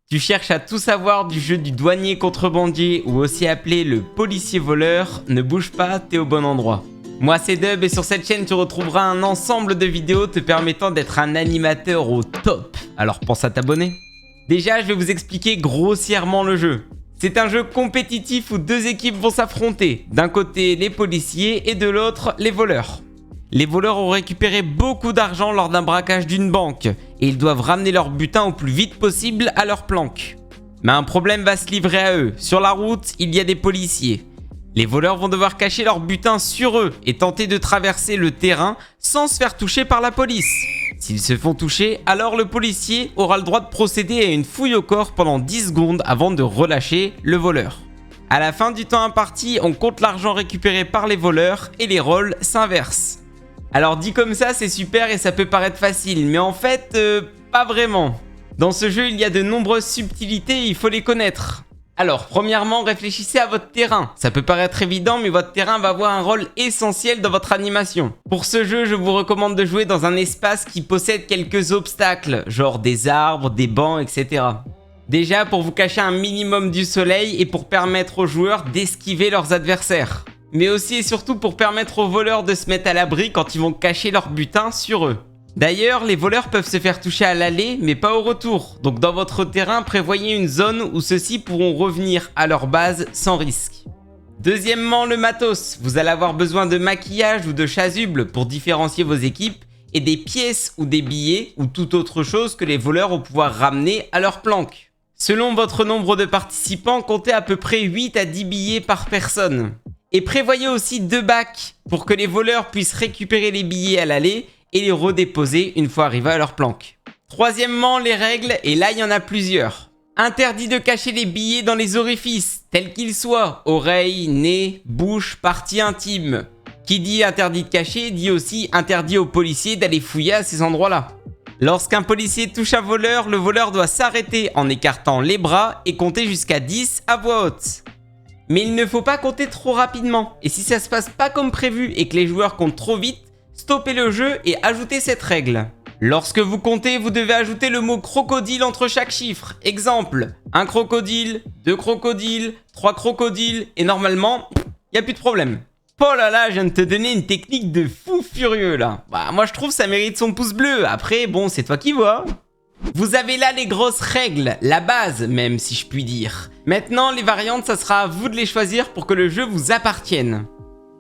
Tu cherches à tout savoir du jeu du douanier contrebandier ou aussi appelé le policier voleur? Ne bouge pas, t'es au bon endroit. Moi c'est Dub et sur cette chaîne tu retrouveras un ensemble de vidéos te permettant d'être un animateur au top. Alors pense à t'abonner. Déjà je vais vous expliquer grossièrement le jeu. C'est un jeu compétitif où deux équipes vont s'affronter. D'un côté les policiers et de l'autre les voleurs. Les voleurs ont récupéré beaucoup d'argent lors d'un braquage d'une banque et ils doivent ramener leur butin au plus vite possible à leur planque. Mais un problème va se livrer à eux. Sur la route, il y a des policiers. Les voleurs vont devoir cacher leur butin sur eux et tenter de traverser le terrain sans se faire toucher par la police. S'ils se font toucher, alors le policier aura le droit de procéder à une fouille au corps pendant 10 secondes avant de relâcher le voleur. À la fin du temps imparti, on compte l'argent récupéré par les voleurs et les rôles s'inversent. Alors dit comme ça, c'est super et ça peut paraître facile, mais en fait, pas vraiment. Dans ce jeu, il y a de nombreuses subtilités et il faut les connaître. Alors, premièrement, réfléchissez à votre terrain. Ça peut paraître évident, mais votre terrain va avoir un rôle essentiel dans votre animation. Pour ce jeu, je vous recommande de jouer dans un espace qui possède quelques obstacles, genre des arbres, des bancs, etc. Déjà, pour vous cacher un minimum du soleil et pour permettre aux joueurs d'esquiver leurs adversaires. Mais aussi et surtout pour permettre aux voleurs de se mettre à l'abri quand ils vont cacher leur butin sur eux. D'ailleurs, les voleurs peuvent se faire toucher à l'aller, mais pas au retour. Donc dans votre terrain, prévoyez une zone où ceux-ci pourront revenir à leur base sans risque. Deuxièmement, le matos. Vous allez avoir besoin de maquillage ou de chasubles pour différencier vos équipes et des pièces ou des billets ou toute autre chose que les voleurs vont pouvoir ramener à leur planque. Selon votre nombre de participants, comptez à peu près 8 à 10 billets par personne. Et prévoyez aussi 2 bacs pour que les voleurs puissent récupérer les billets à l'aller et les redéposer une fois arrivés à leur planque. Troisièmement, les règles, et là il y en a plusieurs. Interdit de cacher les billets dans les orifices, tels qu'ils soient, oreilles, nez, bouche, parties intimes. Qui dit interdit de cacher, dit aussi interdit aux policiers d'aller fouiller à ces endroits-là. Lorsqu'un policier touche un voleur, le voleur doit s'arrêter en écartant les bras et compter jusqu'à 10 à voix haute. Mais il ne faut pas compter trop rapidement, et si ça se passe pas comme prévu et que les joueurs comptent trop vite, stoppez le jeu et ajoutez cette règle. Lorsque vous comptez, vous devez ajouter le mot crocodile entre chaque chiffre. Exemple, 1 crocodile, 2 crocodiles, 3 crocodiles, et normalement, y a plus de problème. Oh là là, je viens de te donner une technique de fou furieux là. Bah moi je trouve ça mérite son pouce bleu, après bon c'est toi qui vois. Vous avez là les grosses règles, la base même si je puis dire. Maintenant les variantes ça sera à vous de les choisir pour que le jeu vous appartienne.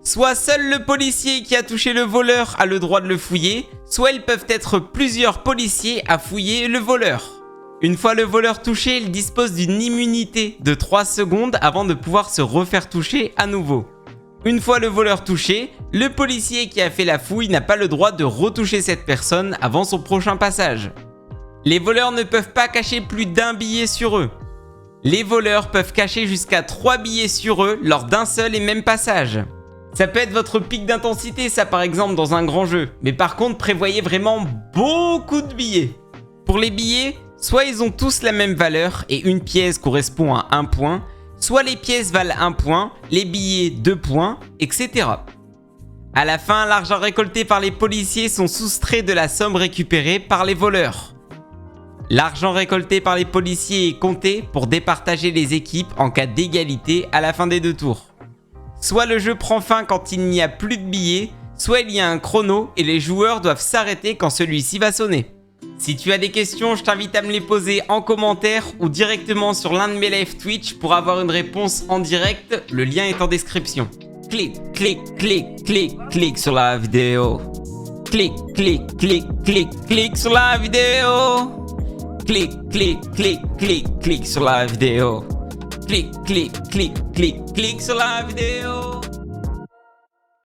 Soit seul le policier qui a touché le voleur a le droit de le fouiller, soit ils peuvent être plusieurs policiers à fouiller le voleur. Une fois le voleur touché, il dispose d'une immunité de 3 secondes avant de pouvoir se refaire toucher à nouveau. Une fois le voleur touché, le policier qui a fait la fouille n'a pas le droit de retoucher cette personne avant son prochain passage. Les voleurs ne peuvent pas cacher plus d'un billet sur eux. Les voleurs peuvent cacher jusqu'à 3 billets sur eux lors d'un seul et même passage. Ça peut être votre pic d'intensité ça par exemple dans un grand jeu, mais par contre prévoyez vraiment beaucoup de billets. Pour les billets, soit ils ont tous la même valeur et une pièce correspond à 1 point, soit les pièces valent 1 point, les billets 2 points, etc. À la fin, l'argent récolté par les policiers sont soustraits de la somme récupérée par les voleurs. L'argent récolté par les policiers est compté pour départager les équipes en cas d'égalité à la fin des 2 tours. Soit le jeu prend fin quand il n'y a plus de billets, soit il y a un chrono et les joueurs doivent s'arrêter quand celui-ci va sonner. Si tu as des questions, je t'invite à me les poser en commentaire ou directement sur l'un de mes live Twitch pour avoir une réponse en direct, le lien est en description. Clique, clique, clique, clique, clique sur la vidéo. Clique, clique, clique, clique, clique sur la vidéo. Clique, clique, clique, clique, clique sur la vidéo. Clique, clique, clique, clique, clique sur la vidéo.